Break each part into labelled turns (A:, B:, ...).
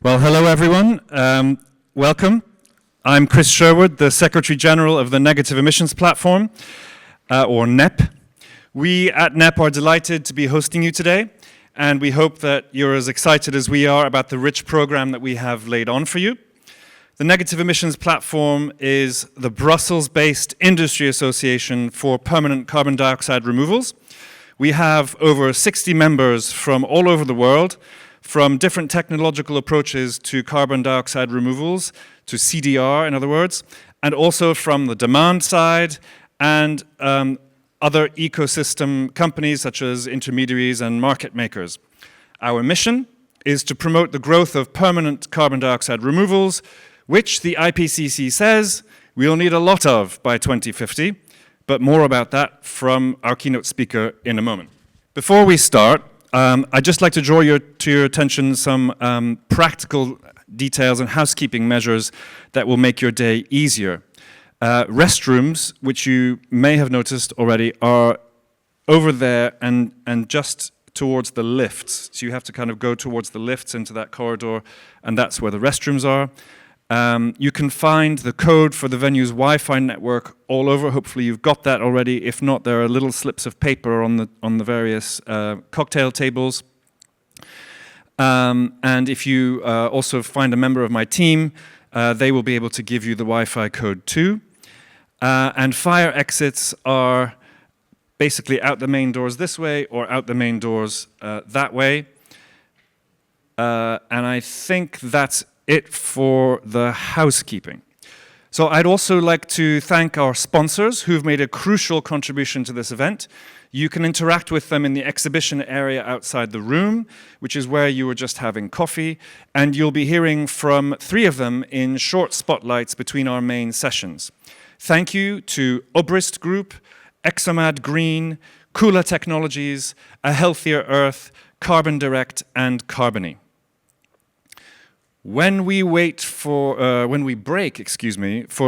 A: Well, hello everyone. Welcome. I'm Chris Sherwood, the Secretary General of the Negative Emissions Platform, or NEP. We at NEP are delighted to be hosting you today, and we hope that you're as excited as we are about the rich program that we have laid on for you. The Negative Emissions Platform is the Brussels-based industry association for permanent carbon dioxide removals. We have over 60 members from all over the world, from different technological approaches to carbon dioxide removals, to CDR in other words, and also from the demand side and other ecosystem companies such as intermediaries and market makers. Our mission is to promote the growth of permanent carbon dioxide removals, which the IPCC says we'll need a lot of by 2050, but more about that from our keynote speaker in a moment. Before we start, I'd just like to draw to your attention some practical details and housekeeping measures that will make your day easier. Restrooms, which you may have noticed already, are over there and just towards the lifts. So you have to kind of go towards the lifts into that corridor, and that's where the restrooms are. You can find the code for the venue's Wi-Fi network all over. Hopefully you've got that already. If not, there are little slips of paper on the various cocktail tables. And if you also find a member of my team, they will be able to give you the Wi-Fi code too. And fire exits are basically out the main doors this way or out the main doors that way. And I think that's it for the housekeeping. So I'd also like to thank our sponsors who've made a crucial contribution to this event. You can interact with them in the exhibition area outside the room, which is where you were just having coffee, and you'll be hearing from 3 of them in short spotlights between our main sessions. Thank you to Obrist Group, Exomad Green, Kula Technologies, A Healthier Earth, Carbon Direct, and Carbony. When we break, for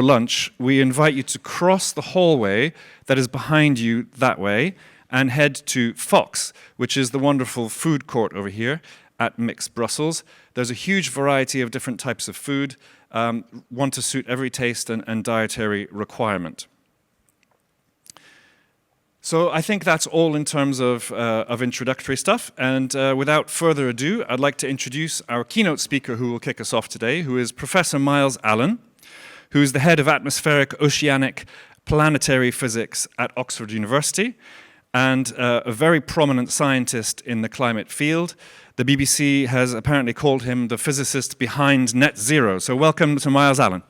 A: lunch, we invite you to cross the hallway that is behind you that way and head to Fox, which is the wonderful food court over here at Mix Brussels. There's a huge variety of different types of food, one to suit every taste and dietary requirement. So I think that's all in terms of introductory stuff, and without further ado, I'd like to introduce our keynote speaker who will kick us off today, who is Professor Myles Allen, who is the head of atmospheric, oceanic, planetary physics at Oxford University, and a very prominent scientist in the climate field. The BBC has apparently called him the physicist behind net zero. So welcome to Myles Allen.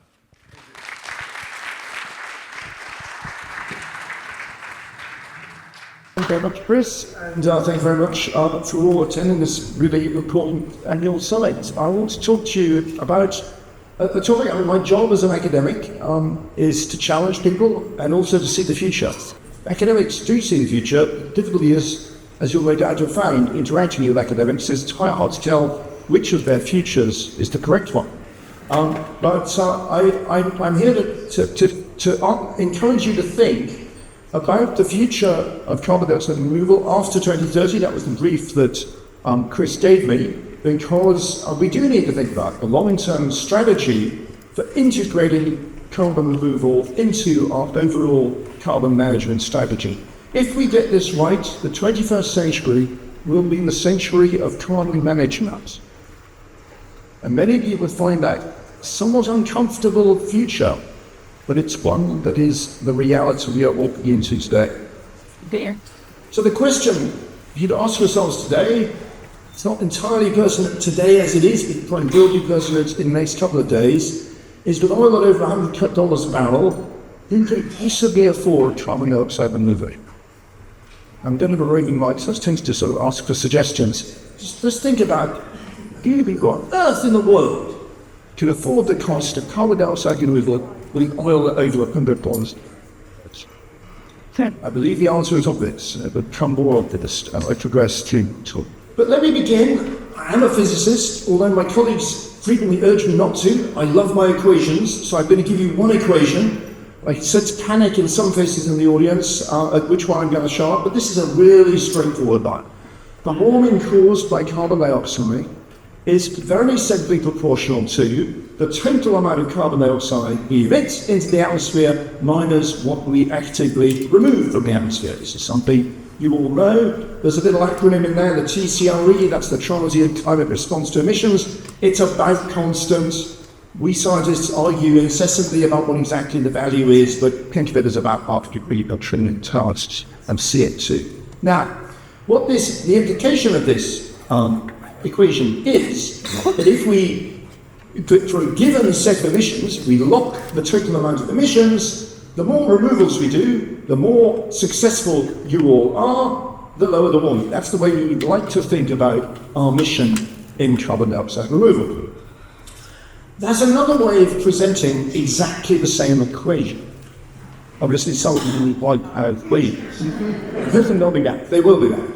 B: Thank you very much, Chris, and thank you very much for all attending this really important annual summit. I want to talk to you about the topic. My job as an academic is to challenge people and also to see the future. Academics do see the future. The difficulty is, as you'll no doubt have found, interacting with academics, is it's quite hard to tell which of their futures is the correct one. But I'm here to encourage you to think about the future of carbon dioxide removal after 2030. That was the brief that Chris gave me, because we do need to think about a long-term strategy for integrating carbon removal into our overall carbon management strategy. If we get this right, the 21st century will be the century of carbon management. And many of you will find that somewhat uncomfortable future, but it's one that is the reality we are walking into today.
C: There.
B: So the question you'd ask yourselves today, it's not entirely pertinent today as it is, but probably will be pertinent in the next couple of days, is with oil at over $100 a barrel, who can possibly afford carbon dioxide removal? I'm going to be reading my tends to sort of ask for suggestions. Just think about, who on earth in the world can afford the cost of carbon dioxide removal with oil at over $100? I believe the answer is obvious, but become more obvious as I progress to talk. But let me begin. I am a physicist, although my colleagues frequently urge me not to. I love my equations, so I'm going to give you one equation. I sense panic in some faces in the audience at which one I'm going to show up, but this is a really straightforward one. The warming caused by carbon dioxide is very simply proportional to the total amount of carbon dioxide we emit into the atmosphere minus what we actively remove from the atmosphere. This is something you all know. There's a little acronym in there, the TCRE, that's the Transient Climate Response to Emissions. It's about constant. We scientists argue incessantly about what exactly the value is, but think of it as about half a degree per trillion tons of CO2. Now, the implication of this equation is that if we, for a given set of emissions, we lock the total amount of emissions, the more removals we do, the more successful you all are, the lower the warming. That's the way we would like to think about our mission in carbon dioxide removal. There's another way of presenting exactly the same equation. Obviously, some of you like our equations. They'll be back. They will be back.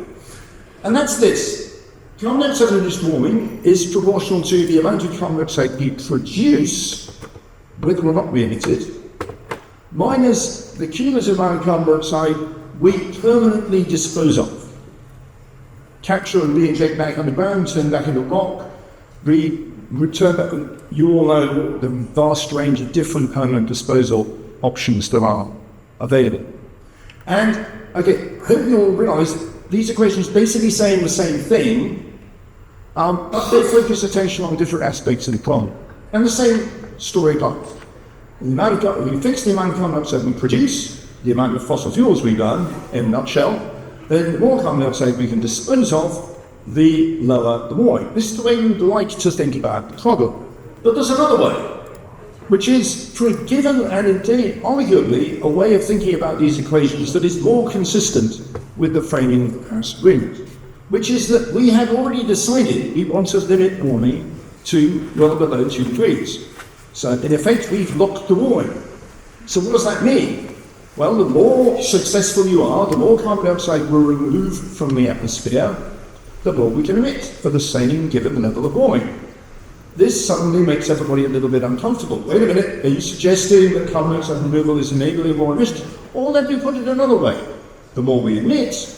B: And that's this. Carbon dioxide-induced warming is proportional to the amount of carbon dioxide we produce, whether or not we emit it, minus the cumulative amount of carbon dioxide we permanently dispose of. Capture and re-inject back underground, turn back into rock, return back. You all know the vast range of different permanent disposal options that are available. And okay, I hope you all realise these equations basically saying the same thing, but they focus attention on different aspects of the problem. And the same story applies. We fix the amount of carbon dioxide we produce, the amount of fossil fuels we burn, in a nutshell, then the more carbon dioxide we can dispose of, the lower the warming. This is the way we'd like to think about the problem. But there's another way, which is for a given and indeed arguably a way of thinking about these equations that is more consistent with the framing of the Paris Agreement, which is that we have already decided we want to limit warming to well below 2 degrees. So in effect, we've locked the warming. So what does that mean? Well, the more successful you are, the more carbon dioxide we'll remove from the atmosphere, the more we can emit for the same given level of warming. This suddenly makes everybody a little bit uncomfortable. Wait a minute, are you suggesting that carbon dioxide removal is enabling more emissions? Or let me put it another way. The more we emit,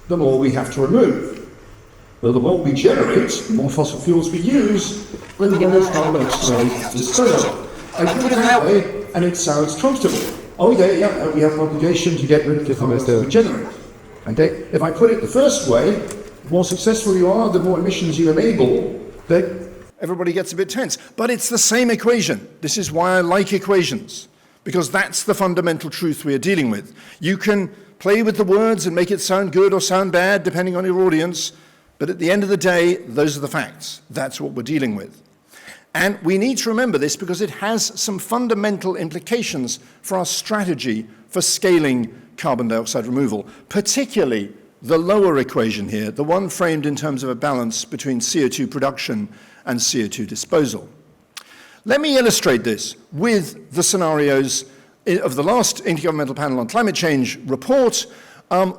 B: the more we have to remove. Well, the more we generate, the more fossil fuels we use, the more carbon dioxide dispose of. I put it that way, and it sounds comfortable. Oh yeah, we have an obligation to get rid of the carbon dioxide we generate. Okay? If I put it the first way, the more successful you are, the more emissions you enable, then everybody gets a bit tense. But it's the same equation. This is why I like equations, because that's the fundamental truth we are dealing with. You can play with the words and make it sound good or sound bad, depending on your audience, but at the end of the day, those are the facts. That's what we're dealing with. And we need to remember this because it has some fundamental implications for our strategy for scaling carbon dioxide removal, particularly the lower equation here, the one framed in terms of a balance between CO2 production and CO2 disposal. Let me illustrate this with the scenarios of the last Intergovernmental Panel on Climate Change report,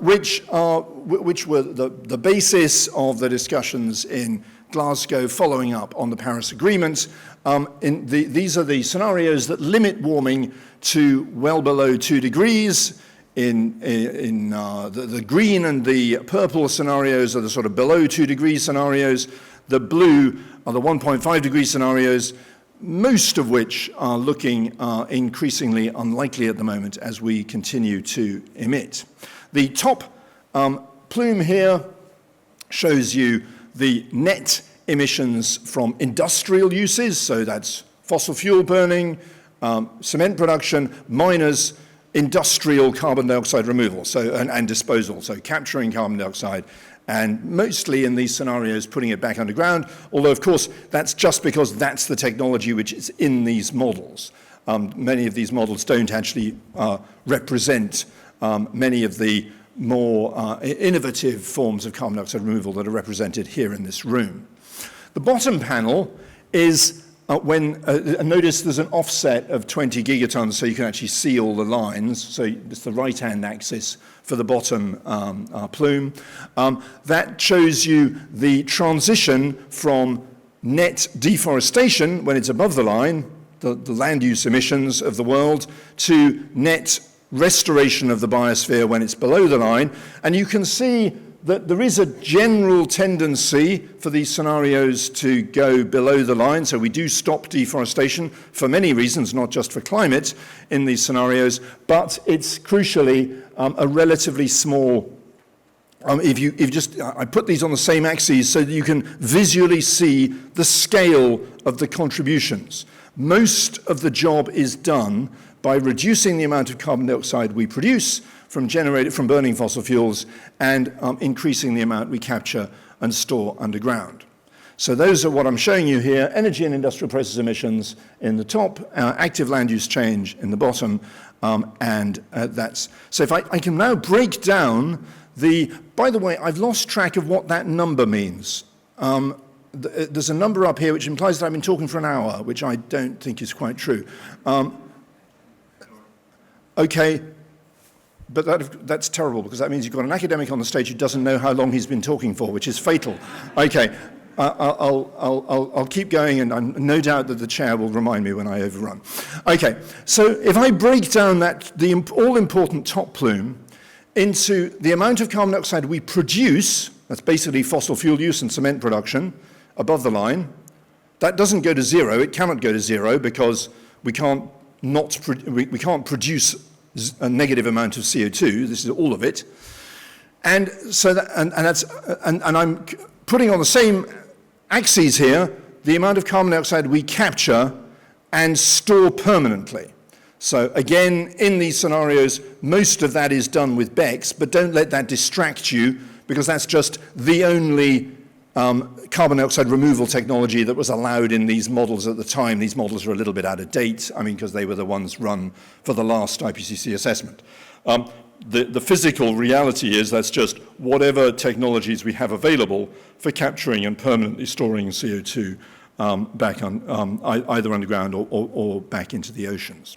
B: which were the basis of the discussions in Glasgow following up on the Paris Agreement. These are the scenarios that limit warming to well below 2 degrees. The green and the purple scenarios are the sort of below 2 degree scenarios. The blue are the 1.5 degree scenarios, most of which are looking increasingly unlikely at the moment as we continue to emit. The top plume here shows you the net emissions from industrial uses, so that's fossil fuel burning, cement production, minus industrial carbon dioxide removal and disposal, so capturing carbon dioxide and mostly in these scenarios putting it back underground, although of course that's just because that's the technology which is in these models. Many of these models don't actually represent many of the more innovative forms of carbon dioxide removal that are represented here in this room. The bottom panel is notice there's an offset of 20 gigatons, so you can actually see all the lines. So it's the right-hand axis for the bottom plume. That shows you the transition from net deforestation, when it's above the line, the land use emissions of the world, to net restoration of the biosphere when it's below the line. And you can see
C: that there is a general tendency for these scenarios to go below the line. So we do stop deforestation for many reasons, not just for climate in these scenarios, but it's crucially a relatively small. I put these on the same axes so that you can visually see the scale of the contributions. Most of the job is done by reducing the amount of carbon dioxide we produce from burning fossil fuels and increasing the amount we capture and store underground. So those are what I'm showing you here: energy and industrial process emissions in the top, active land use change in the bottom, that's. So if I can now break down by the way, I've lost track of what that number means. There's a number up here which implies that I've been talking for an hour, which I don't think is quite true. Okay, but that's terrible, because that means you've got an academic on the stage who doesn't know how long he's been talking for, which is fatal. Okay, I'll keep going, and I'm no doubt that the chair will remind me when I overrun. Okay, so if I break down the all-important top plume into the amount of carbon dioxide we produce, that's basically fossil fuel use and cement production, above the line, that doesn't go to zero. It cannot go to zero because we can't produce a negative amount of CO2. This is all of it, and so I'm putting on the same axes here the amount of carbon dioxide we capture and store permanently. So again, in these scenarios, most of that is done with BECCS, but don't let that distract you, because that's just the only carbon dioxide removal technology that was allowed in these models at the time. These models are a little bit out of date, because they were the ones run for the last IPCC assessment. The physical reality is that's just whatever technologies we have available for capturing and permanently storing CO2 back on, either underground or back into the oceans.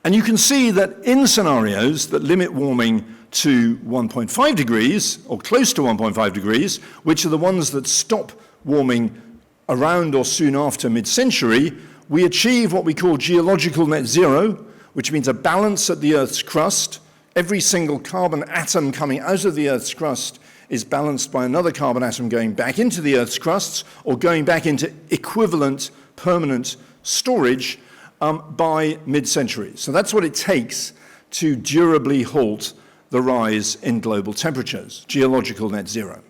C: And you can see that in scenarios that limit warming to 1.5 degrees, or close to 1.5 degrees, which are the ones that stop warming around or soon after mid-century, we achieve what we call geological net zero, which means a balance at the Earth's crust. Every single carbon atom coming out of the Earth's crust is balanced by another carbon atom going back into the Earth's crusts, or going back into equivalent permanent storage by mid-century. So that's what it takes to durably halt the rise in global temperatures, geological net zero.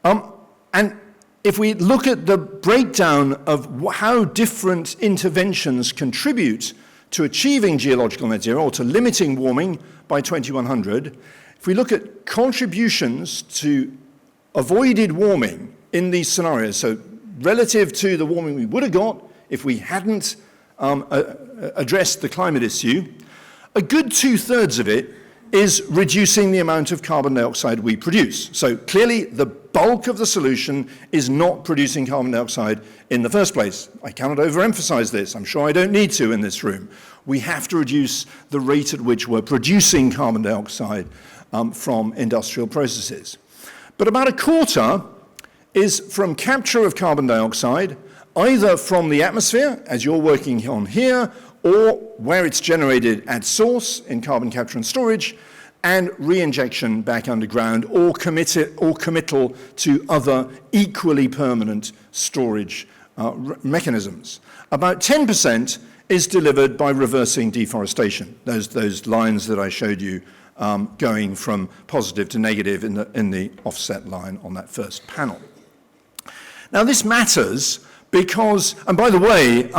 C: And if we look at the breakdown of how different interventions contribute to achieving geological net zero, or to limiting warming by 2100, if we look at contributions to avoided warming in these scenarios, so relative to the warming we would have got if we hadn't addressed the climate issue, a good 2/3 of it is reducing the amount of carbon dioxide we produce. So clearly the bulk of the solution is not producing carbon dioxide in the first place. I cannot overemphasize this. I'm sure I don't need to in this room. We have to reduce the rate at which we're producing carbon dioxide from industrial processes. But about a quarter is from capture of carbon dioxide, either from the atmosphere, as you're working on here, or where it's generated at source in carbon capture and storage, and re-injection back underground, or committal to other equally permanent storage mechanisms. About 10% is delivered by reversing deforestation, those lines that I showed you going from positive to negative in the offset line on that first panel. Now this matters because, and by the way,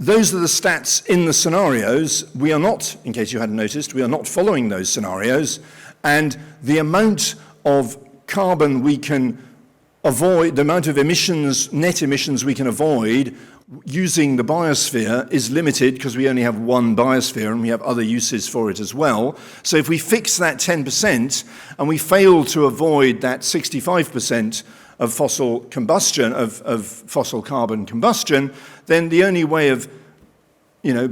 C: those are the stats in the scenarios. We are not, in case you hadn't noticed, we are not following those scenarios, and the amount of carbon we can avoid, the amount of emissions, net emissions we can avoid using the biosphere is limited, because we only have one biosphere and we have other uses for it as well. So if we fix that 10% and we fail to avoid that 65% of fossil combustion, of fossil carbon combustion, then the only way of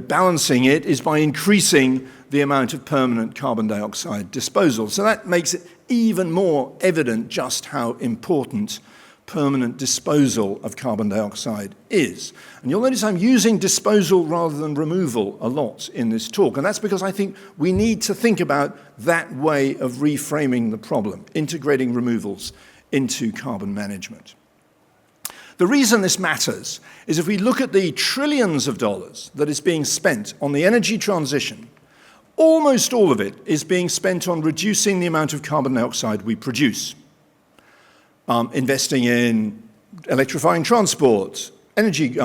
C: balancing it is by increasing the amount of permanent carbon dioxide disposal. So that makes it even more evident just how important permanent disposal of carbon dioxide is. And you'll notice I'm using disposal rather than removal a lot in this talk, and that's because I think we need to think about that way of reframing the problem, integrating removals into carbon management. The reason this matters is if we look at the trillions of dollars that is being spent on the energy transition, almost all of it is being spent on reducing the amount of carbon dioxide we produce. Investing in electrifying transport, energy,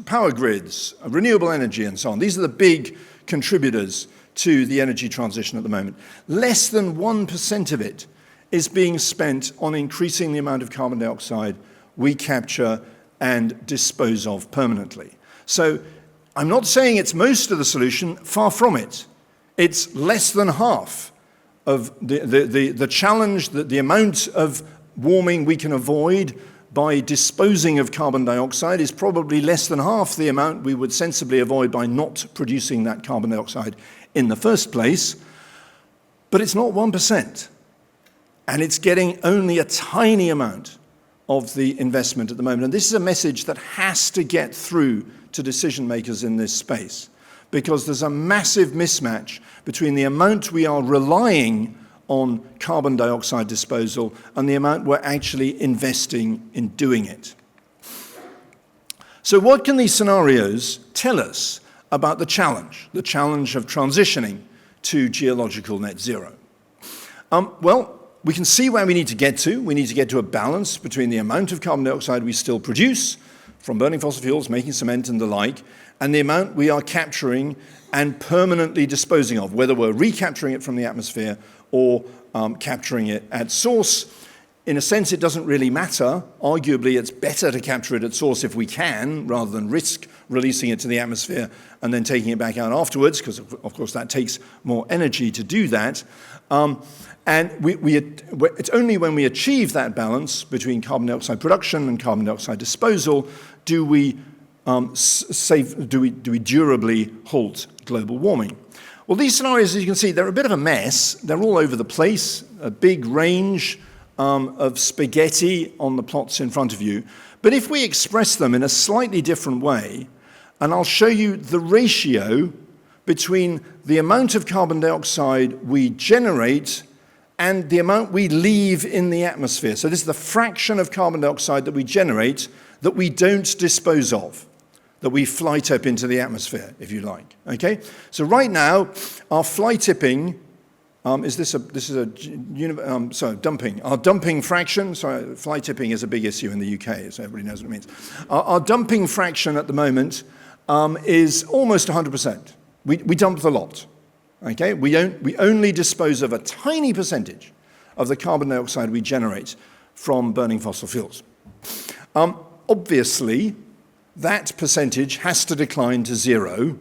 C: power grids, renewable energy, and so on. These are the big contributors to the energy transition at the moment. Less than 1% of it is being spent on increasing the amount of carbon dioxide we capture and dispose of permanently. So I'm not saying it's most of the solution, far from it. It's less than half of the challenge, the amount of warming we can avoid by disposing of carbon dioxide is probably less than half the amount we would sensibly avoid by not producing that carbon dioxide in the first place. But it's not 1%. And it's getting only a tiny amount of the investment at the moment. And this is a message that has to get through to decision makers in this space, because there's a massive mismatch between the amount we are relying on carbon dioxide disposal and the amount we're actually investing in doing it. So what can these scenarios tell us about the challenge of transitioning to geological net zero? Well, we can see where we need to get to. We need to get to a balance between the amount of carbon dioxide we still produce from burning fossil fuels, making cement and the like, and the amount we are capturing and permanently disposing of, whether we're recapturing it from the atmosphere or capturing it at source. In a sense, it doesn't really matter. Arguably, it's better to capture it at source if we can, rather than risk releasing it to the atmosphere and then taking it back out afterwards, because, of course, that takes more energy to do that. And it's only when we achieve that balance between carbon dioxide production and carbon dioxide disposal do we durably halt global warming. Well, these scenarios, as you can see, they're a bit of a mess. They're all over the place, a big range of spaghetti on the plots in front of you. But if we express them in a slightly different way, and I'll show you the ratio between the amount of carbon dioxide we generate and the amount we leave in the atmosphere. So this is the fraction of carbon dioxide that we generate that we don't dispose of, that we fly tip into the atmosphere, if you like. Okay? So right now, our fly tipping dumping. Our dumping fraction, sorry, fly tipping is a big issue in the UK, so everybody knows what it means. Our dumping fraction at the moment is almost 100%. We dump the lot. Okay? We only dispose of a tiny percentage of the carbon dioxide we generate from burning fossil fuels. Obviously, that percentage has to decline to zero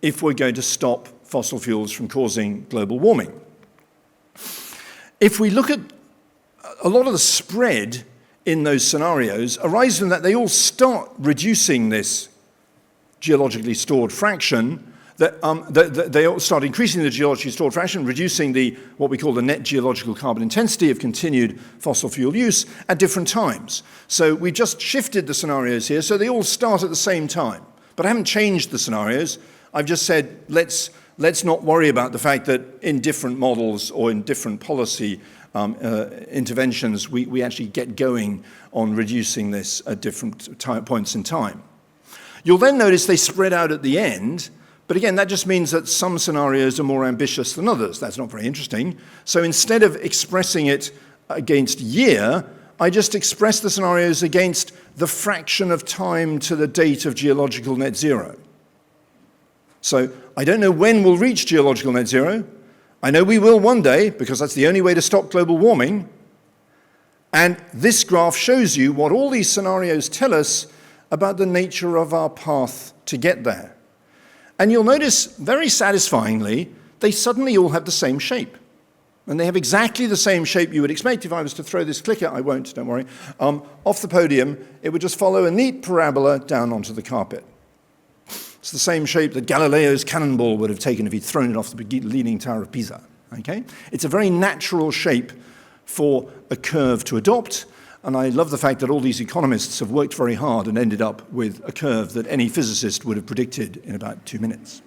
C: if we're going to stop fossil fuels from causing global warming. If we look at a lot of the spread in those scenarios arises from that they all start reducing this geologically stored fraction, they all start increasing the geologically stored fraction, reducing what we call the net geological carbon intensity of continued fossil fuel use at different times. So we just shifted the scenarios here, so they all start at the same time. But I haven't changed the scenarios. I've just said, let's not worry about the fact that in different models or in different policy interventions, we actually get going on reducing this at different points in time. You'll then notice they spread out at the end, but again, that just means that some scenarios are more ambitious than others. That's not very interesting. So instead of expressing it against year, I just express the scenarios against the fraction of time to the date of geological net zero. So I don't know when we'll reach geological net zero. I know we will one day, because that's the only way to stop global warming. And this graph shows you what all these scenarios tell us about the nature of our path to get there. And you'll notice, very satisfyingly, they suddenly all have the same shape. And they have exactly the same shape you would expect. If I was to throw this clicker, I won't, don't worry, off the podium, it would just follow a neat parabola down onto the carpet. It's the same shape that Galileo's cannonball would have taken if he'd thrown it off the leaning tower of Pisa. Okay? It's a very natural shape for a curve to adopt. And I love the fact that all these economists have worked very hard and ended up with a curve that any physicist would have predicted in about 2 minutes.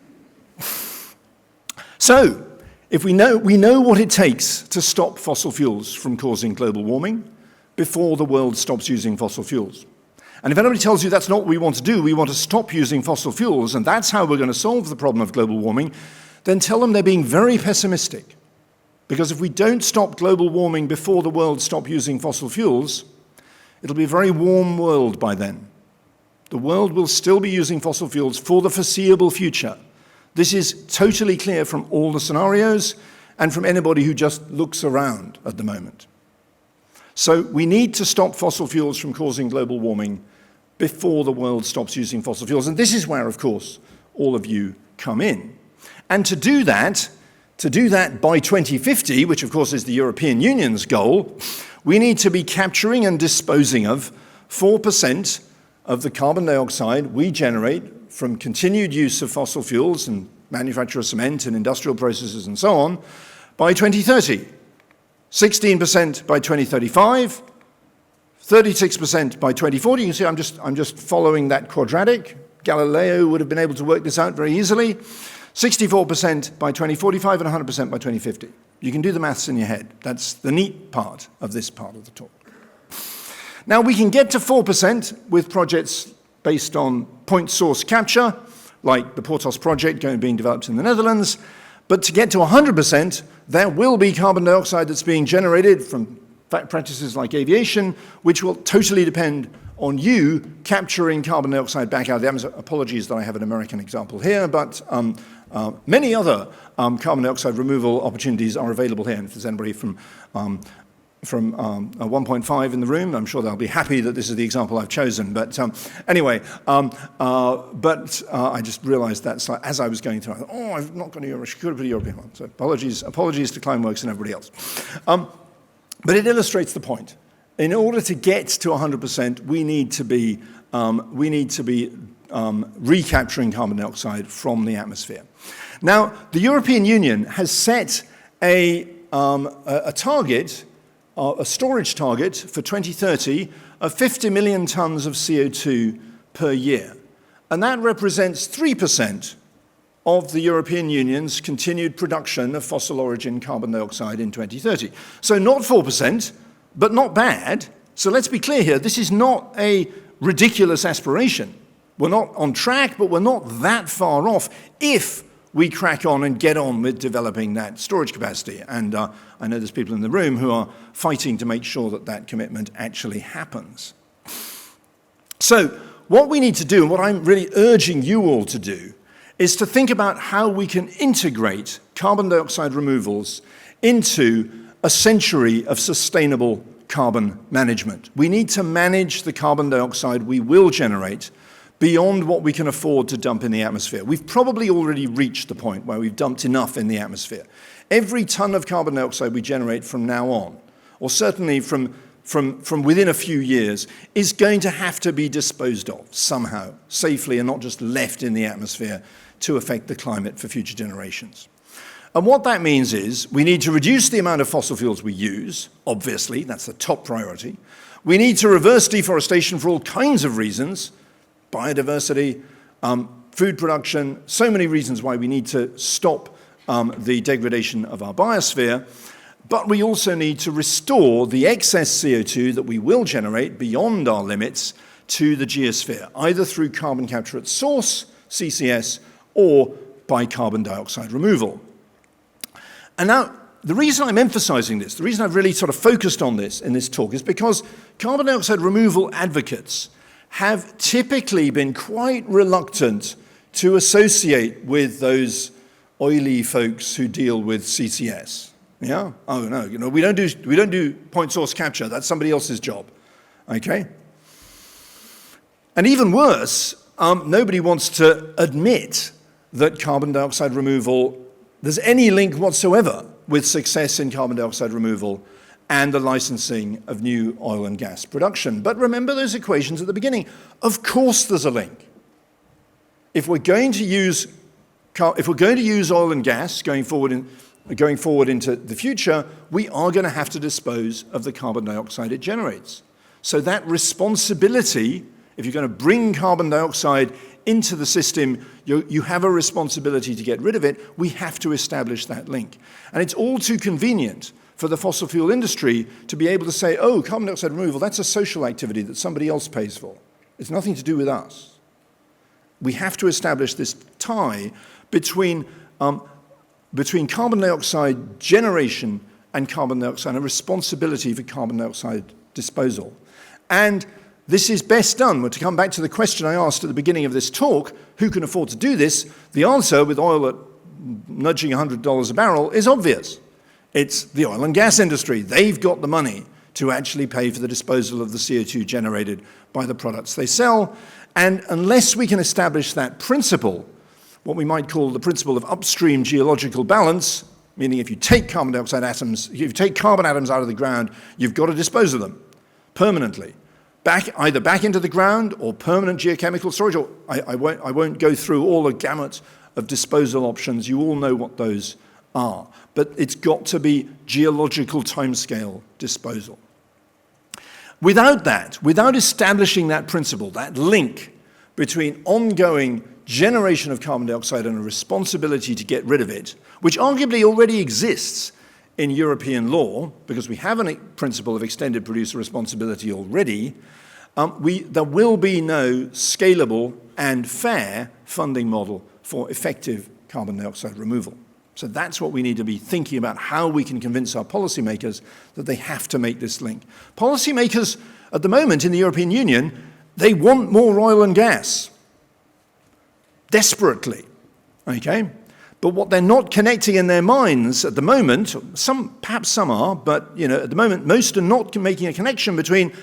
C: So, if we know what it takes to stop fossil fuels from causing global warming before the world stops using fossil fuels. And if anybody tells you that's not what we want to do, we want to stop using fossil fuels, and that's how we're going to solve the problem of global warming, then tell them they're being very pessimistic. Because if we don't stop global warming before the world stops using fossil fuels, it'll be a very warm world by then. The world will still be using fossil fuels for the foreseeable future. This is totally clear from all the scenarios and from anybody who just looks around at the moment. So we need to stop fossil fuels from causing global warming before the world stops using fossil fuels. And this is where, of course, all of you come in. And to do that by 2050, which of course is the European Union's goal, we need to be capturing and disposing of 4% of the carbon dioxide we generate from continued use of fossil fuels and manufacture of cement and industrial processes and so on by 2030. 16% by 2035, 36% by 2040. You can see I'm just following that quadratic. Galileo would have been able to work this out very easily. 64% by 2045 and 100% by 2050. You can do the maths in your head. That's the neat part of this part of the talk. Now, we can get to 4% with projects based on point source capture, like the Porthos project being developed in the Netherlands. But to get to 100%, there will be carbon dioxide that's being generated from practices like aviation, which will totally depend on you capturing carbon dioxide back out of the atmosphere. Apologies that I have an American example here, but many other carbon dioxide removal opportunities are available here. And if there's anybody from 1.5 in the room, I'm sure they'll be happy that this is the example I've chosen. But anyway, I just realized that as I was going through, I thought, oh, I've not got a European, could have put a European one. So apologies to Climeworks and everybody else. But it illustrates the point. In order to get to 100%, we need to be recapturing carbon dioxide from the atmosphere. Now, the European Union has set a target, a storage target for 2030 of 50 million tons of CO2 per year. And that represents 3% of the European Union's continued production of fossil origin carbon dioxide in 2030. So not 4%, but not bad. So let's be clear here, this is not a ridiculous aspiration. We're not on track, but we're not that far off if we crack on and get on with developing that storage capacity. And I know there's people in the room who are fighting to make sure that that commitment actually happens. So what we need to do, and what I'm really urging you all to do, is to think about how we can integrate carbon dioxide removals into a century of sustainable carbon management. We need to manage the carbon dioxide we will generate beyond what we can afford to dump in the atmosphere. We've probably already reached the point where we've dumped enough in the atmosphere. Every ton of carbon dioxide we generate from now on, or certainly from within a few years, is going to have to be disposed of somehow, safely, and not just left in the atmosphere to affect the climate for future generations. And what that means is we need to reduce the amount of fossil fuels we use, obviously, that's the top priority. We need to reverse deforestation for all kinds of reasons, biodiversity, food production, so many reasons why we need to stop the degradation of our biosphere. But we also need to restore the excess CO2 that we will generate beyond our limits to the geosphere, either through carbon capture at source, CCS, or by carbon dioxide removal. And now, the reason I'm emphasizing this, the reason I've really sort of focused on this in this talk is because carbon dioxide removal advocates have typically been quite reluctant to associate with those oily folks who deal with CCS. Yeah? Oh no, we don't do point source capture. That's somebody else's job. Okay? And even worse, nobody wants to admit that carbon dioxide removal, there's any link whatsoever with success in carbon dioxide removal and the licensing of new oil and gas production. But remember those equations at the beginning. Of course there's a link. If we're going to use oil and gas going forward into the future, we are going to have to dispose of the carbon dioxide it generates. So that responsibility, if you're going to bring carbon dioxide into the system, you have a responsibility to get rid of it. We have to establish that link. And it's all too convenient for the fossil fuel industry to be able to say, oh, carbon dioxide removal, that's a social activity that somebody else pays for. It's nothing to do with us. We have to establish this tie between carbon dioxide generation and carbon dioxide, a responsibility for carbon dioxide disposal. And this is best done. Well, to come back to the question I asked at the beginning of this talk, who can afford to do this? The answer, with oil at nudging $100 a barrel, is obvious. It's the oil and gas industry. They've got the money to actually pay for the disposal of the CO2 generated by the products they sell. And unless we can establish that principle, what we might call the principle of upstream geological balance, meaning if you take carbon dioxide atoms, if you take carbon atoms out of the ground, you've got to dispose of them permanently. Either back into the ground or permanent geochemical storage, or I won't go through all the gamut of disposal options. You all know what those are. But it's got to be geological timescale disposal. Without that, without establishing that principle, that link between ongoing generation of carbon dioxide and a responsibility to get rid of it, which arguably already exists in European law, because we have a principle of extended producer responsibility already, there will be no scalable and fair funding model for effective carbon dioxide removal. So that's what we need to be thinking about, how we can convince our policymakers that they have to make this link. Policymakers at the moment in the European Union, they want more oil and gas, desperately, okay? But what they're not connecting in their minds at the moment, perhaps some are, but at the moment, most are not making a connection between,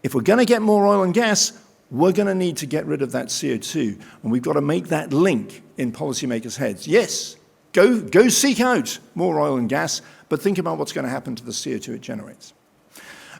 C: if we're going to get more oil and gas, we're going to need to get rid of that CO2. And we've got to make that link in policymakers' heads. Yes, go seek out more oil and gas, but think about what's going to happen to the CO2 it generates.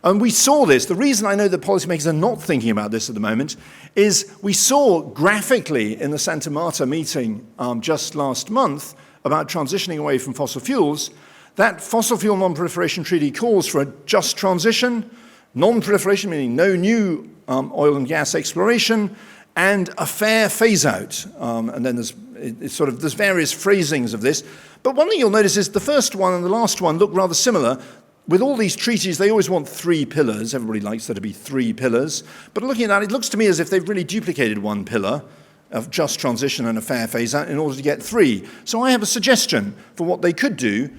C: And we saw this. The reason I know that policymakers are not thinking about this at the moment is we saw graphically in the Santa Marta meeting just last month about transitioning away from fossil fuels, that fossil fuel non-proliferation treaty calls for a just transition, non-proliferation meaning no new oil and gas exploration, and a fair phase-out. And then there's various phrasings of this. But one thing you'll notice is the first one and the last one look rather similar. With all these treaties, they always want 3 pillars. Everybody likes there to be 3 pillars. But looking at that, it looks to me as if they've really duplicated one pillar of just transition and a fair phase-out in order to get 3. So I have a suggestion for what they could do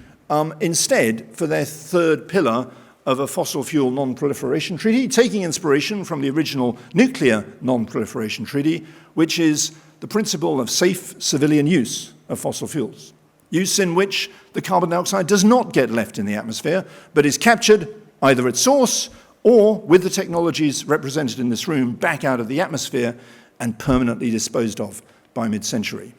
C: instead for their 3rd pillar of a fossil fuel non-proliferation treaty, taking inspiration from the original nuclear non-proliferation treaty, which is the principle of safe civilian use of fossil fuels. Use in which the carbon dioxide does not get left in the atmosphere, but is captured either at source or, with the technologies represented in this room, back out of the atmosphere and permanently disposed of by mid-century.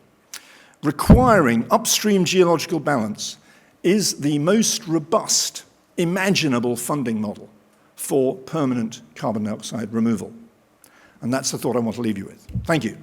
C: Requiring upstream geological balance is the most robust imaginable funding model for permanent carbon dioxide removal. And that's the thought I want to leave you with. Thank you.